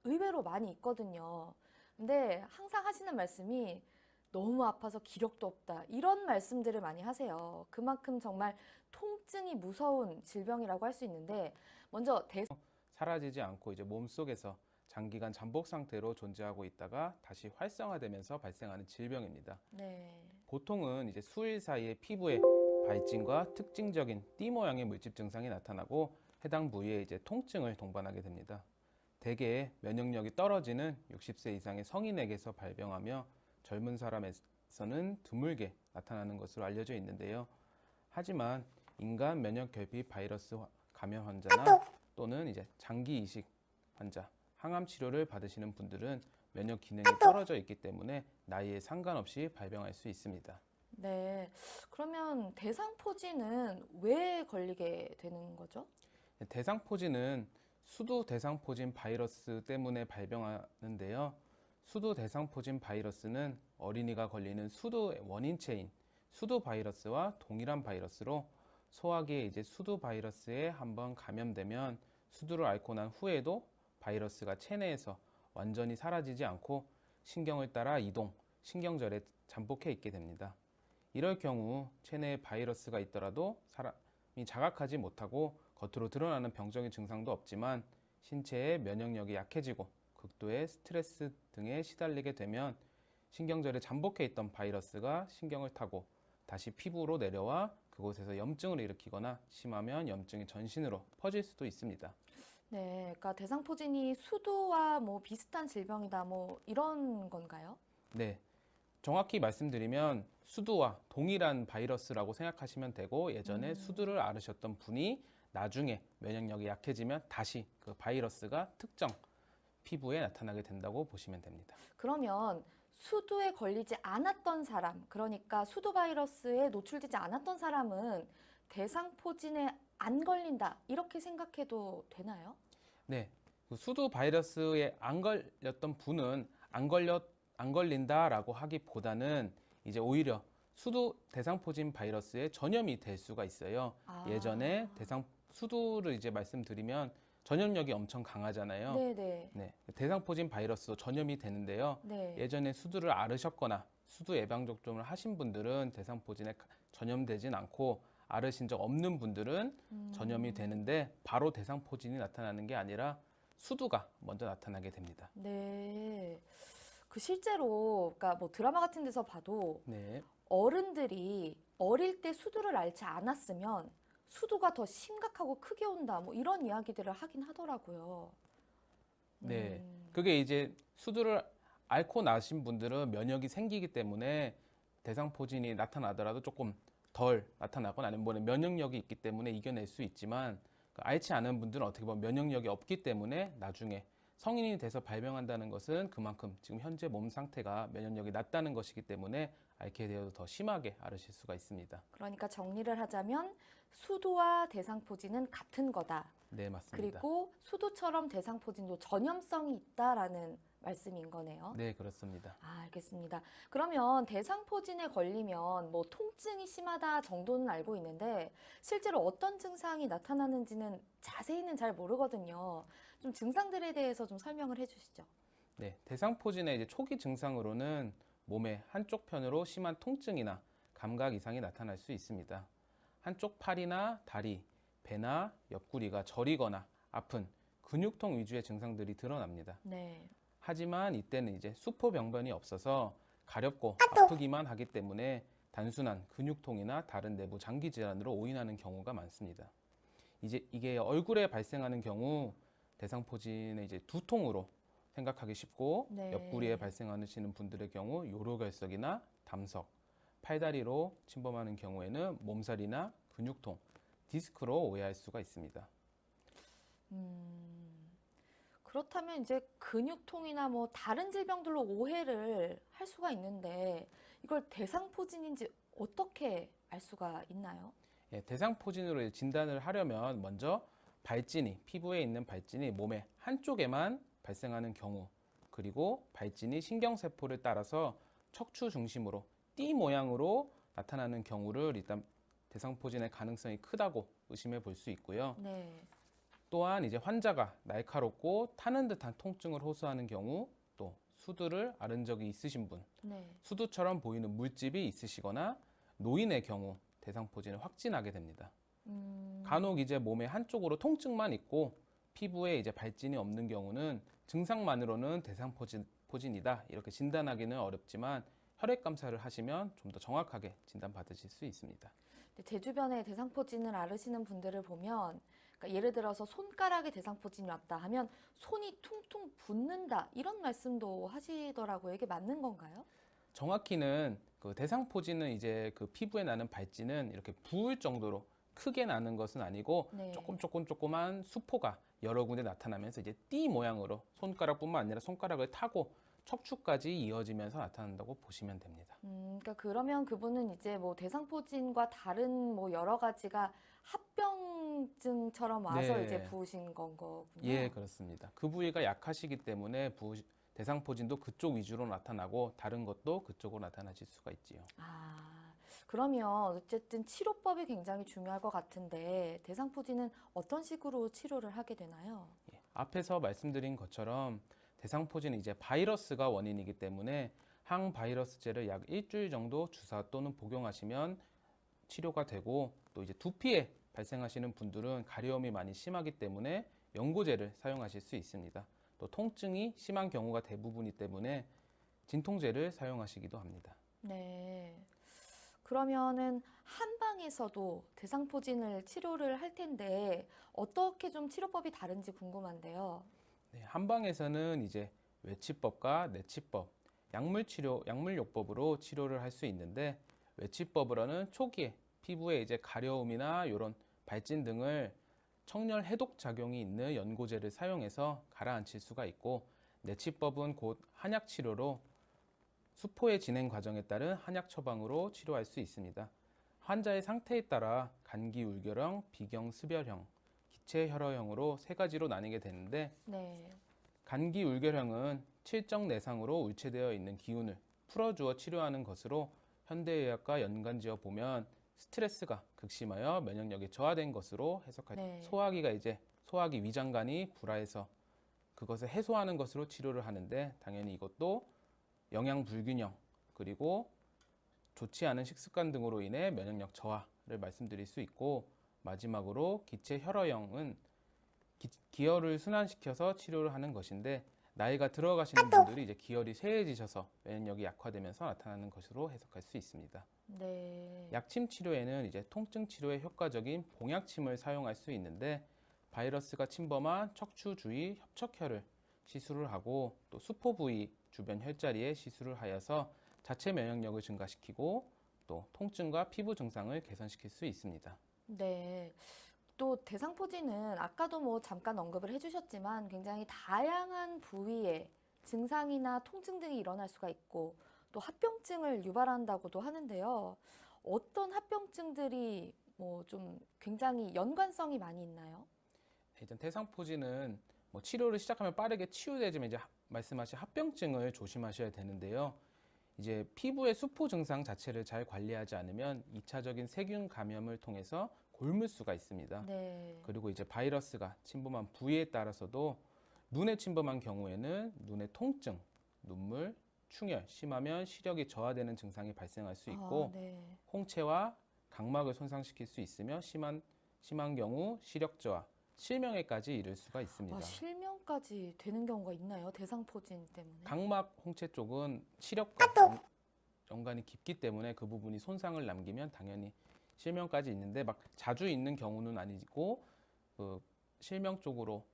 의외로 많이 있거든요. 근데 항상 하시는 말씀이 너무 아파서 기력도 없다. 이런 말씀들을 많이 하세요. 그만큼 정말 통증이 무서운 질병이라고 할 수 있는데 먼저 사라지지 않고 이제 몸속에서 장기간 잠복 상태로 존재하고 있다가 다시 활성화되면서 발생하는 질병입니다. 네. 보통은 이제 수일 사이에 피부에 발진과 특징적인 띠 모양의 물집 증상이 나타나고 해당 부위에 이제 통증을 동반하게 됩니다. 대개 면역력이 떨어지는 60세 이상의 성인에게서 발병하며 젊은 사람에서는 드물게 나타나는 것으로 알려져 있는데요. 하지만 인간 면역 결핍 바이러스 감염 환자나 또는 이제 장기 이식 환자, 항암 치료를 받으시는 분들은 면역 기능이 떨어져 있기 때문에 나이에 상관없이 발병할 수 있습니다. 네. 그러면 대상포진은 왜 걸리게 되는 거죠? 대상포진은 수두 대상포진 바이러스 때문에 발병하는데요. 수두 대상포진 바이러스는 어린이가 걸리는 수두의 원인체인 수두 바이러스와 동일한 바이러스로 소화기에 이제 수두 바이러스에 한번 감염되면 수두를 앓고 난 후에도 바이러스가 체내에서 완전히 사라지지 않고 신경을 따라 이동, 신경절에 잠복해 있게 됩니다. 이럴 경우 체내에 바이러스가 있더라도 사람이 자각하지 못하고 겉으로 드러나는 병적인 증상도 없지만 신체의 면역력이 약해지고 극도의 스트레스 등에 시달리게 되면 신경절에 잠복해 있던 바이러스가 신경을 타고 다시 피부로 내려와 그곳에서 염증을 일으키거나 심하면 염증이 전신으로 퍼질 수도 있습니다. 네. 그러니까 대상포진이 수두와 뭐 비슷한 질병이다. 뭐 이런 건가요? 네, 정확히 말씀드리면 수두와 동일한 바이러스라고 생각하시면 되고 예전에 수두를 앓으셨던 분이 나중에 면역력이 약해지면 다시 그 바이러스가 특정 피부에 나타나게 된다고 보시면 됩니다. 그러면 수두에 걸리지 않았던 사람, 그러니까 수두 바이러스에 노출되지 않았던 사람은 대상포진에 안 걸린다. 이렇게 생각해도 되나요? 네, 그 수두 바이러스에 안 걸렸던 분은 안 걸린다라고 하기보다는 이제 오히려 수두 대상포진 바이러스에 전염이 될 수가 있어요. 예전에 수두를 이제 말씀드리면 전염력이 엄청 강하잖아요. 네네. 네, 대상포진 바이러스도 전염이 되는데요. 네. 예전에 수두를 앓으셨거나 수두 예방 접종을 하신 분들은 대상포진에 전염되진 않고 앓으신 적 없는 분들은 전염이 되는데 바로 대상포진이 나타나는 게 아니라 수두가 먼저 나타나게 됩니다. 네. 그 실제로, 그러니까 뭐 드라마 같은 데서 봐도 네, 어른들이 어릴 때 수두를 앓지 않았으면 수두가 더 심각하고 크게 온다. 뭐 이런 이야기들을 하긴 하더라고요. 네. 그게 이제 수두를 앓고 나신 분들은 면역이 생기기 때문에 대상포진이 나타나더라도 조금 덜 나타나거나 아니면 뭐 면역력이 있기 때문에 이겨낼 수 있지만 그 앓지 않은 분들은 어떻게 보면 면역력이 없기 때문에 나중에 성인이 돼서 발병한다는 것은 그만큼 지금 현재 몸 상태가 면역력이 낮다는 것이기 때문에 앓게 되어도 더 심하게 앓으실 수가 있습니다. 그러니까 정리를 하자면 수두와 대상포진은 같은 거다. 네, 맞습니다. 그리고 수두처럼 대상포진도 전염성이 있다라는 말씀인 거네요. 네, 그렇습니다. 알겠습니다. 그러면 대상포진에 걸리면 뭐 통증이 심하다 정도는 알고 있는데 실제로 어떤 증상이 나타나는지는 자세히는 잘 모르거든요. 좀 증상들에 대해서 좀 설명을 해주시죠. 네, 대상포진의 이제 초기 증상으로는 몸의 한쪽 편으로 심한 통증이나 감각 이상이 나타날 수 있습니다. 한쪽 팔이나 다리, 배나 옆구리가 저리거나 아픈 근육통 위주의 증상들이 드러납니다. 네. 하지만 이때는 이제 수포병변이 없어서 가렵고 아프기만 하기 때문에 단순한 근육통이나 다른 내부 장기 질환으로 오인하는 경우가 많습니다. 이제 이게 얼굴에 발생하는 경우 대상포진의 이제 두통으로 생각하기 쉽고 네. 옆구리에 발생하시는 분들의 경우 요로결석이나 담석, 팔다리로 침범하는 경우에는 몸살이나 근육통, 디스크로 오해할 수가 있습니다. 그렇다면 이제 근육통이나 뭐 다른 질병들로 오해를 할 수가 있는데 이걸 대상포진인지 어떻게 알 수가 있나요? 예, 대상포진으로 진단을 하려면 먼저 발진이, 피부에 있는 발진이 몸의 한쪽에만 발생하는 경우, 그리고 발진이 신경세포를 따라서 척추 중심으로 띠 모양으로 나타나는 경우를 일단 대상포진의 가능성이 크다고 의심해 볼 수 있고요. 네. 또한 이제 환자가 날카롭고 타는 듯한 통증을 호소하는 경우, 또 수두를 앓은 적이 있으신 분, 네. 수두처럼 보이는 물집이 있으시거나 노인의 경우 대상포진을 확진하게 됩니다. 간혹 이제 몸의 한쪽으로 통증만 있고 피부에 이제 발진이 없는 경우는 증상만으로는 대상포진이다 이렇게 진단하기는 어렵지만 혈액 검사를 하시면 좀 더 정확하게 진단받으실 수 있습니다. 제 주변에 대상포진을 앓으시는 분들을 보면 그러니까 예를 들어서 손가락에 대상포진이 왔다 하면 손이 퉁퉁 붓는다 이런 말씀도 하시더라고요. 이게 맞는 건가요? 정확히는 그 대상포진은 이제 그 피부에 나는 발진은 이렇게 부을 정도로 크게 나는 것은 아니고 네. 조그만 수포가 여러 군데 나타나면서 이제 띠 모양으로 손가락뿐만 아니라 손가락을 타고 척추까지 이어지면서 나타난다고 보시면 됩니다. 그러니까 그러면 그분은 이제 뭐 대상포진과 다른 뭐 여러 가지가 합병증처럼 와서 네. 이제 부으신 건 거군요. 예, 그렇습니다. 그 부위가 약하시기 때문에 대상포진도 그쪽 위주로 나타나고 다른 것도 그쪽으로 나타나실 수가 있지요. 아, 그러면 어쨌든 치료법이 굉장히 중요할 것 같은데 대상포진은 어떤 식으로 치료를 하게 되나요? 예, 앞에서 말씀드린 것처럼 대상포진은 이제 바이러스가 원인이기 때문에 항바이러스제를 약 일주일 정도 주사 또는 복용하시면 치료가 되고, 또 이제 두피에 발생하시는 분들은 가려움이 많이 심하기 때문에 연고제를 사용하실 수 있습니다. 또 통증이 심한 경우가 대부분이기 때문에 진통제를 사용하시기도 합니다. 네. 그러면은 한방에서도 대상포진을 치료를 할 텐데 어떻게 좀 치료법이 다른지 궁금한데요. 네, 한방에서는 이제 외치법과 내치법, 약물요법으로 치료를 할 수 있는데, 외치법으로는 초기에 피부에 이제 가려움이나 이런 발진 등을 청열 해독 작용이 있는 연고제를 사용해서 가라앉힐 수가 있고, 내치법은 곧 한약 치료로 수포의 진행 과정에 따른 한약 처방으로 치료할 수 있습니다. 환자의 상태에 따라 간기 울결형, 비경 습열형, 기체 혈어형으로 세 가지로 나뉘게 되는데, 네. 간기 울결형은 칠정 내상으로 울체되어 있는 기운을 풀어주어 치료하는 것으로 현대의학과 연관지어 보면 스트레스가 극심하여 면역력이 저하된 것으로 해석할 네. 소화기가 이제 소화기 위장관이 불화해서 그것을 해소하는 것으로 치료를 하는데, 당연히 이것도 영양 불균형 그리고 좋지 않은 식습관 등으로 인해 면역력 저하를 말씀드릴 수 있고, 마지막으로 기체 혈어형은 기혈을 순환시켜서 치료를 하는 것인데, 나이가 들어가시는 분들이 이제 기혈이 쇠해지셔서 면역력이 약화되면서 나타나는 것으로 해석할 수 있습니다. 네. 약침 치료에는 이제 통증 치료에 효과적인 봉약침을 사용할 수 있는데, 바이러스가 침범한 척추 주위 협척혈을 시술을 하고, 또 수포 부위 주변 혈자리에 시술을 하여서 자체 면역력을 증가시키고 또 통증과 피부 증상을 개선시킬 수 있습니다. 네. 또 대상포진은 아까도 뭐 잠깐 언급을 해주셨지만 굉장히 다양한 부위에 증상이나 통증 등이 일어날 수가 있고 또 합병증을 유발한다고도 하는데요. 어떤 합병증들이 뭐 좀 굉장히 연관성이 많이 있나요? 일단 대상포진은 뭐 치료를 시작하면 빠르게 치유되지만 이제 말씀하신 합병증을 조심하셔야 되는데요. 이제 피부의 수포 증상 자체를 잘 관리하지 않으면 2차적인 세균 감염을 통해서 곪을 수가 있습니다. 네. 그리고 이제 바이러스가 침범한 부위에 따라서도 눈에 침범한 경우에는 눈의 통증, 눈물, 충혈, 심하면 시력이 저하되는 증상이 발생할 수 있고, 네. 홍채와 각막을 손상시킬 수 있으며 심한 경우 시력 저하, 실명에까지 이를 수가 있습니다. 실명까지 되는 경우가 있나요? 대상포진 때문에? 각막 홍채 쪽은 시력과 연관이 깊기 때문에 그 부분이 손상을 남기면 당연히 실명까지 있는데, 막 자주 있는 경우는 아니고 그 실명 쪽으로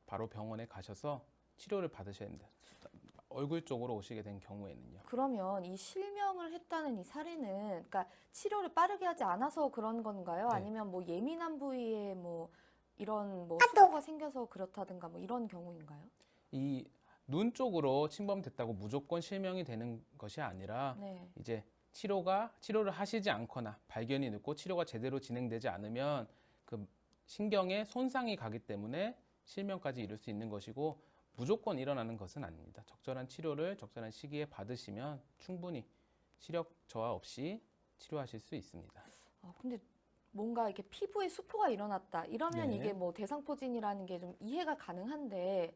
바로 병원에 가셔서 치료를 받으셔야 됩니다. 얼굴 쪽으로 오시게 된 경우에는요. 그러면 이 실명을 했다는 이 사례는 그러니까 치료를 빠르게 하지 않아서 그런 건가요? 네. 아니면 뭐 예민한 부위에 뭐 이런 뭐 수포가 생겨서 그렇다든가 뭐 이런 경우인가요? 이 눈 쪽으로 침범됐다고 무조건 실명이 되는 것이 아니라, 네. 이제 치료를 하시지 않거나 발견이 늦고 치료가 제대로 진행되지 않으면 그 신경에 손상이 가기 때문에 실명까지 이룰 수 있는 것이고, 무조건 일어나는 것은 아닙니다. 적절한 치료를 적절한 시기에 받으시면 충분히 시력 저하 없이 치료하실 수 있습니다. 근데 뭔가 이렇게 피부에 수포가 일어났다. 이러면 네. 이게 뭐 대상포진이라는 게 좀 이해가 가능한데